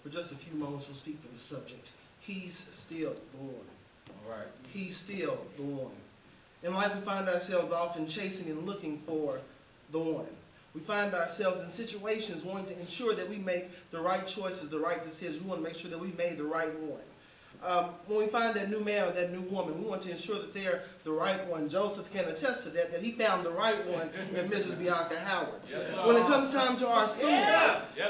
for just a few moments, we'll speak for the subject. He's still the one. All right. He's still the one. In life, we find ourselves often chasing and looking for the one. We find ourselves in situations wanting to ensure that we make the right choices, the right decisions. We want to make sure that we made the right one. When we find that new man or that new woman, we want to ensure that they're the right one. Joseph can attest to that he found the right one in Mrs. Bianca Howard. Yes, when it comes time to our school,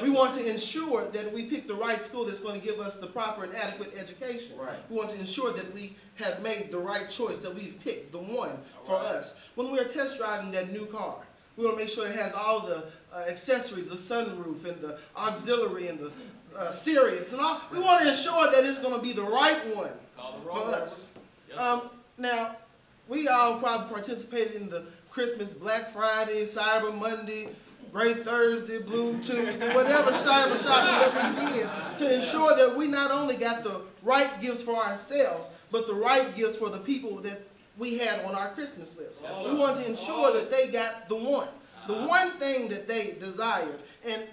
we want to ensure that we pick the right school that's going to give us the proper and adequate education. Right. We want to ensure that we have made the right choice, that we've picked the one for us. When we're test driving that new car, we want to make sure it has all the accessories, the sunroof and the auxiliary and the Sirius and all. We want to ensure that it's going to be the right one for us. Yes. Now, we all probably participated in the Christmas, Black Friday, Cyber Monday, Great Thursday, Blue Tuesday, whatever cyber shopping that we did to ensure that we not only got the right gifts for ourselves, but the right gifts for the people that we had on our Christmas list. Yes, we want to ensure that they got the one thing that they desired. And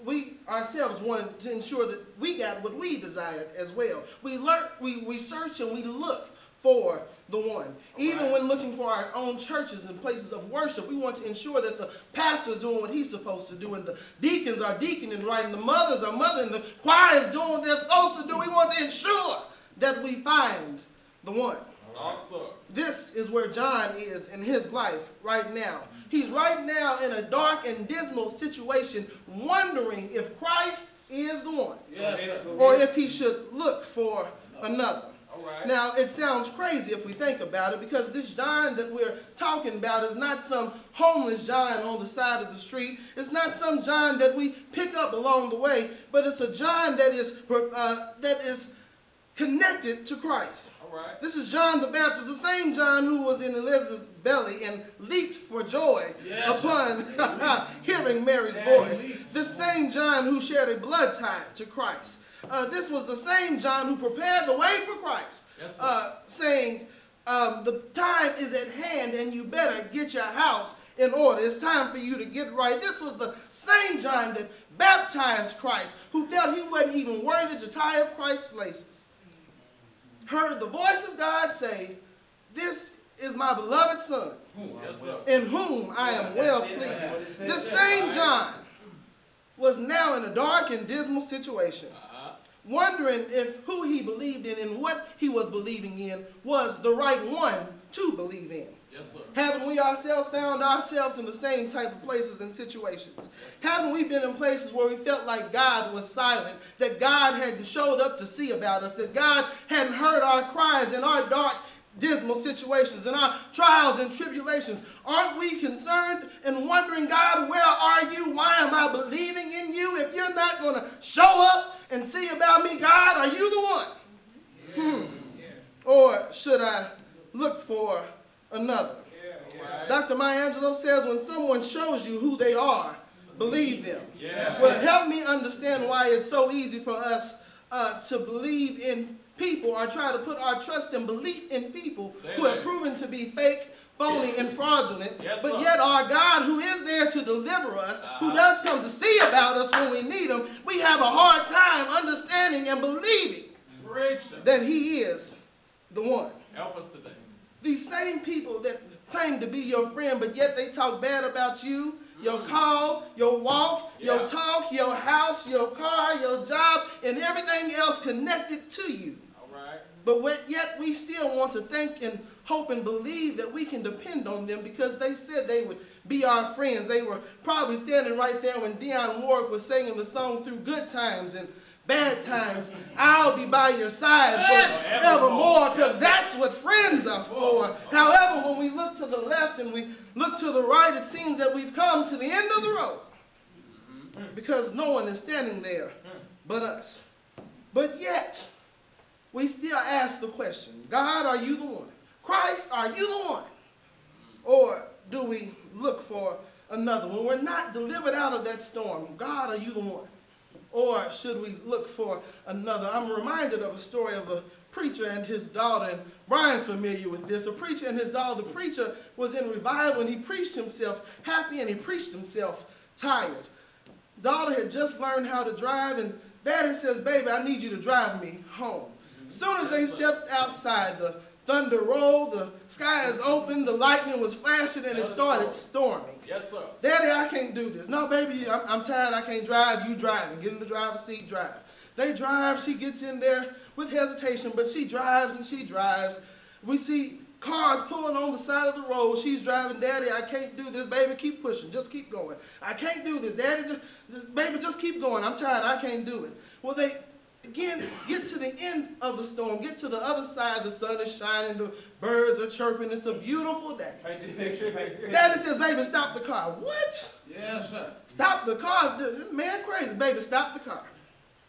we ourselves wanted to ensure that we got what we desired as well. We search and we look for the one. Even when looking for our own churches and places of worship, we want to ensure that the pastor is doing what he's supposed to do, and the deacons are deaconing right, and the mothers are mothering, and the choir is doing what they're supposed to do. We want to ensure that we find the one. This is where John is in his life right now. He's right now in a dark and dismal situation, wondering if Christ is the one, or if he should look for another. Now, it sounds crazy if we think about it, because this John that we're talking about is not some homeless John on the side of the street. It's not some John that we pick up along the way, but it's a John that is connected to Christ. This is John the Baptist, the same John who was in Elizabeth's belly and leaped for joy upon hearing Mary's voice. This same John who shared a blood tie to Christ. This was the same John who prepared the way for Christ, saying, the time is at hand and you better get your house in order. It's time for you to get right. This was the same John that baptized Christ, who felt he wasn't even worthy to tie up Christ's laces. Heard the voice of God say, "This is my beloved Son, in whom I am well pleased." This same John was now in a dark and dismal situation, wondering if who he believed in and what he was believing in was the right one to believe in. Haven't we ourselves found ourselves in the same type of places and situations? Haven't we been in places where we felt like God was silent, that God hadn't showed up to see about us, that God hadn't heard our cries in our dark, dismal situations, in our trials and tribulations? Aren't we concerned and wondering, God, where are you? Why am I believing in you if you're not going to show up and see about me? God, are you the one? Or should I look for another? Dr. Maya Angelou says, when someone shows you who they are, believe them. Well, help me understand why it's so easy for us to believe in people, or try to put our trust and belief in people who have proven to be fake, phony, and fraudulent, but yet our God, who is there to deliver us, who does come to see about us when we need him, we have a hard time understanding and believing that he is the one. Help us today. These same people that claim to be your friend, but yet they talk bad about you, your call, your walk, your talk, your house, your car, your job, and everything else connected to you. But yet we still want to think and hope and believe that we can depend on them because they said they would be our friends. They were probably standing right there when Dionne Warwick was singing the song Through Good Times and Bad Times. I'll be by your side forevermore, because that's what friends are for. However, when we look to the left and we look to the right, it seems that we've come to the end of the road because no one is standing there but us. But yet, we still ask the question, God, are you the one? Christ, are you the one? Or do we look for another? When we're not delivered out of that storm, God, are you the one? Or should we look for another? I'm reminded of a story of a preacher and his daughter, and Brian's familiar with this. A preacher and his daughter. The preacher was in revival, and he preached himself happy, and he preached himself tired. Daughter had just learned how to drive, and Daddy says, baby, I need you to drive me home. As soon as they stepped outside, the thunder rolled, the sky is open, the lightning was flashing, and it started storming. Yes, sir. Daddy, I can't do this. No, baby, I'm tired, I can't drive. You drive. Get in the driver's seat, drive. They drive, she gets in there with hesitation, but she drives and she drives. We see cars pulling on the side of the road. She's driving. Daddy, I can't do this. Baby, keep pushing. Just keep going. I can't do this. Daddy, baby, just keep going. I'm tired. I can't do it. Well, they, again, get to the end of the storm. Get to the other side. The sun is shining. The birds are chirping. It's a beautiful day. Daddy says, baby, stop the car. What? Yes, sir. Stop the car. This man crazy. Baby, stop the car.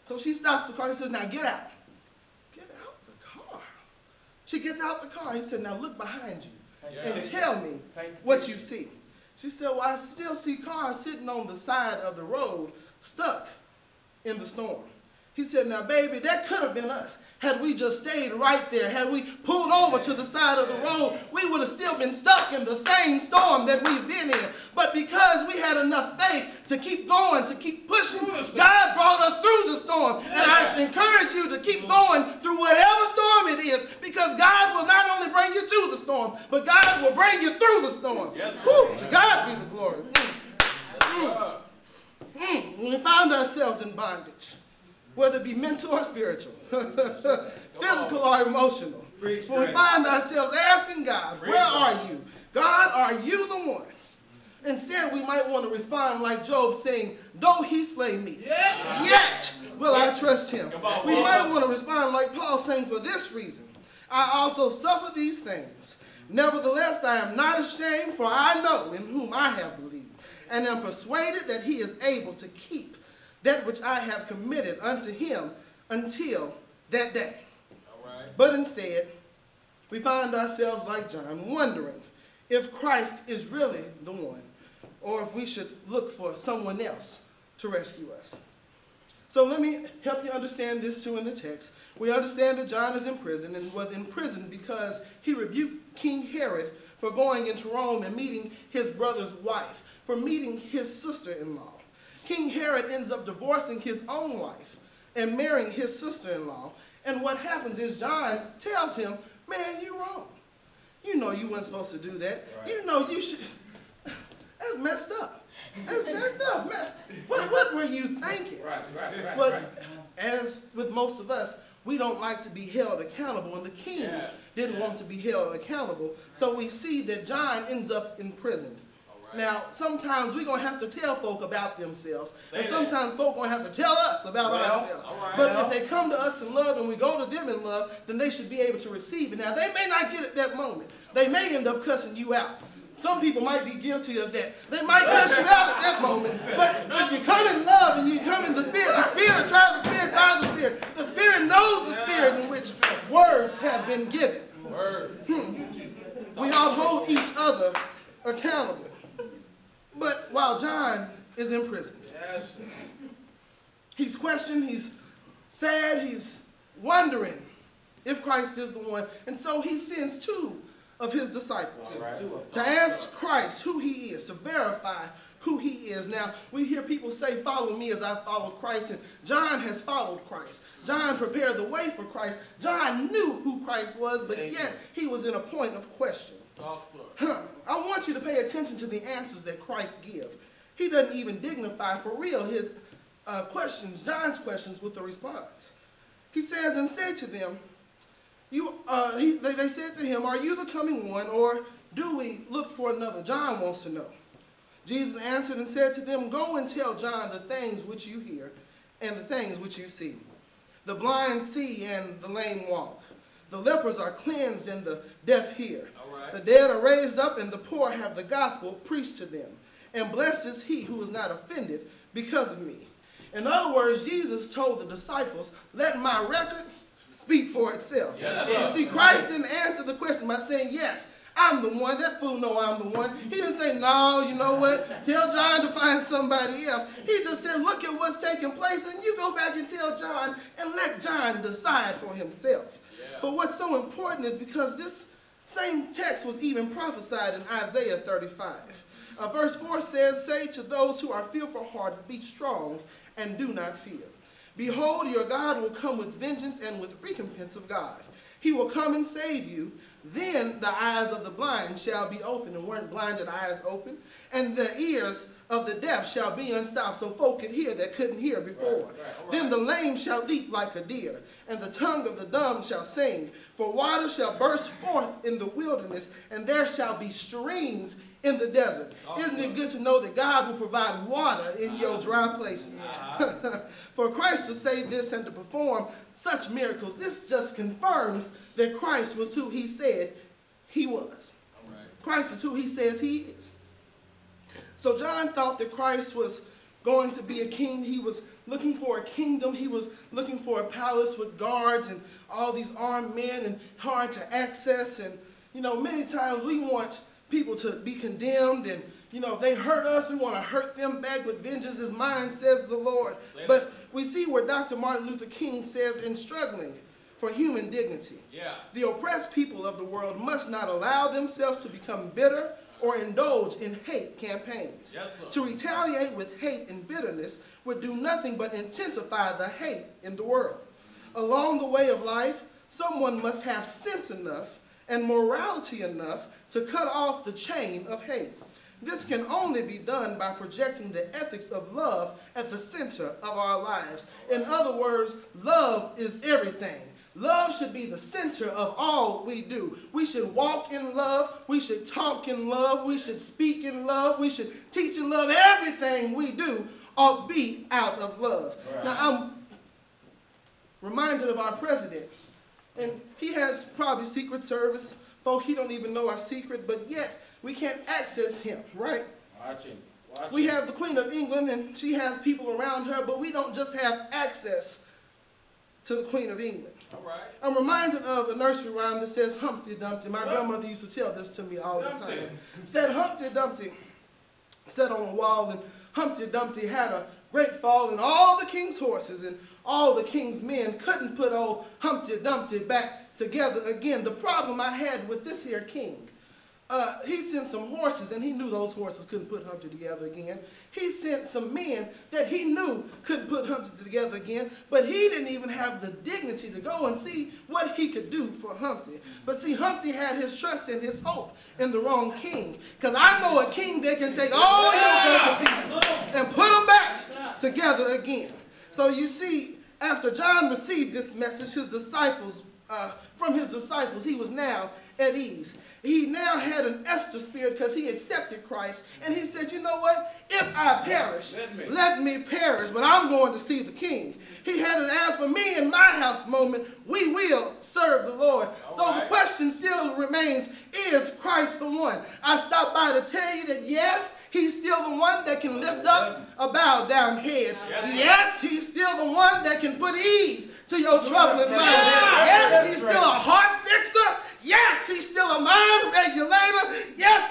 So she stops the car. He says, now get out. Get out the car. She gets out the car. He said, now look behind you and tell me what you see. She said, well, I still see cars sitting on the side of the road, stuck in the storm. He said, now, baby, that could have been us. Had we just stayed right there, had we pulled over to the side of the road, we would have still been stuck in the same storm that we've been in. But because we had enough faith to keep going, to keep pushing, God brought us through the storm. And I encourage you to keep going through whatever storm it is, because God will not only bring you to the storm, but God will bring you through the storm. Yes, Woo, to God be the glory. When we find ourselves in bondage, whether it be mental or spiritual, physical or emotional, when we find ourselves asking God, where are you? God, are you the one? Instead, we might want to respond like Job, saying, though he slay me, yet will I trust him. We might want to respond like Paul, saying, for this reason, I also suffer these things. Nevertheless, I am not ashamed, for I know in whom I have believed, and am persuaded that he is able to keep that which I have committed unto him until that day. But instead, we find ourselves like John, wondering if Christ is really the one, or if we should look for someone else to rescue us. So let me help you understand this too in the text. We understand that John is in prison, and was in prison because he rebuked King Herod for going into Rome and meeting his brother's wife, for meeting his sister-in-law. King Herod ends up divorcing his own wife and marrying his sister-in-law. And what happens is John tells him, man, you're wrong. You know you weren't supposed to do that. Right. You know you should. That's messed up. That's jacked up, man. What were you thinking? Right. But as with most of us, we don't like to be held accountable, and the king didn't want to be held accountable. So we see that John ends up imprisoned. Now, sometimes we're going to have to tell folk about themselves, and sometimes folk are going to have to tell us about ourselves. But if they come to us in love and we go to them in love, then they should be able to receive it. Now, they may not get it that moment. They may end up cussing you out. Some people might be guilty of that. They might cuss you out at that moment. But if you come in love and you come in the Spirit tries the Spirit by the Spirit. The Spirit knows the Spirit in which words have been given. We all hold each other accountable. But while John is in prison, he's questioned, he's sad, he's wondering if Christ is the one. And so he sends two of his disciples to ask Christ who he is, to verify who he is. Now, we hear people say, follow me as I follow Christ. And John has followed Christ. John prepared the way for Christ. John knew who Christ was, but yet he was in a point of question. I want you to pay attention to the answers that Christ gives. He doesn't even dignify for real his questions, John's questions, with a response. He says, and said to them, they said to him, are you the coming one, or do we look for another? John wants to know. Jesus answered and said to them, go and tell John the things which you hear and the things which you see. The blind see and the lame walk. The lepers are cleansed and the deaf hear. The dead are raised up and the poor have the gospel preached to them. And blessed is he who is not offended because of me. In other words, Jesus told the disciples, let my record speak for itself. You see, Christ didn't answer the question by saying, yes, I'm the one. That fool know I'm the one. He didn't say, no, you know what? Tell John to find somebody else. He just said, look at what's taking place, and you go back and tell John and let John decide for himself. But what's so important is because this same text was even prophesied in Isaiah 35. Verse 4 says, say to those who are fearful hearted, be strong and do not fear. Behold, your God will come with vengeance and with recompense of God. He will come and save you. Then the eyes of the blind shall be opened, and weren't blinded eyes open, and the ears of the deaf shall be unstopped, so folk could hear that couldn't hear before. Right. Then the lame shall leap like a deer, and the tongue of the dumb shall sing. For water shall burst forth in the wilderness, and there shall be streams in the desert. Isn't it good to know that God will provide water in your dry places? For Christ to say this and to perform such miracles, this just confirms that Christ was who he said he was. Christ is who he says he is. So John thought that Christ was going to be a king. He was looking for a kingdom. He was looking for a palace with guards and all these armed men and hard to access. And, you know, many times we want people to be condemned, and, you know, if they hurt us, we want to hurt them back with vengeance is mine, says the Lord. But we see where Dr. Martin Luther King says, in struggling for human dignity, the oppressed people of the world must not allow themselves to become bitter or indulge in hate campaigns. To retaliate with hate and bitterness would do nothing but intensify the hate in the world. Along the way of life, someone must have sense enough and morality enough to cut off the chain of hate. This can only be done by projecting the ethics of love at the center of our lives. In other words, love is everything. Love should be the center of all we do. We should walk in love. We should talk in love. We should speak in love. We should teach in love. Everything we do ought to be out of love. Right. Now, I'm reminded of our president. And he has probably Secret Service folk. He don't even know our secret, but yet we can't access him, right? Watch him. We have the Queen of England, and she has people around her, but we don't just have access to the Queen of England. All right. I'm reminded of a nursery rhyme that says Humpty Dumpty. My grandmother used to tell this to me all the time. Said Humpty Dumpty sat on a wall, and Humpty Dumpty had a great fall, and all the king's horses and all the king's men couldn't put old Humpty Dumpty back together again. The problem I had with this here king, he sent some horses, and he knew those horses couldn't put Humpty together again. He sent some men that he knew couldn't put Humpty together again, but he didn't even have the dignity to go and see what he could do for Humpty. But see, Humpty had his trust and his hope in the wrong king, because I know a king that can take all your broken pieces and put them back together again. So you see, after John received this message, his disciples, from his disciples, he was now at ease. He now had an Esther spirit because he accepted Christ. And he said, you know what? If I perish, let me perish, but I'm going to see the king. He had an as for me and my house moment, we will serve the Lord. So the question still remains, is Christ the one? I stopped by to tell you that yes, he's still the one that can lift up a bowed down head. Yes, he's still the one that can put ease to your troubling mind. Yes, he's still a heart fixer. Yes, he's still a mind regulator. Yes,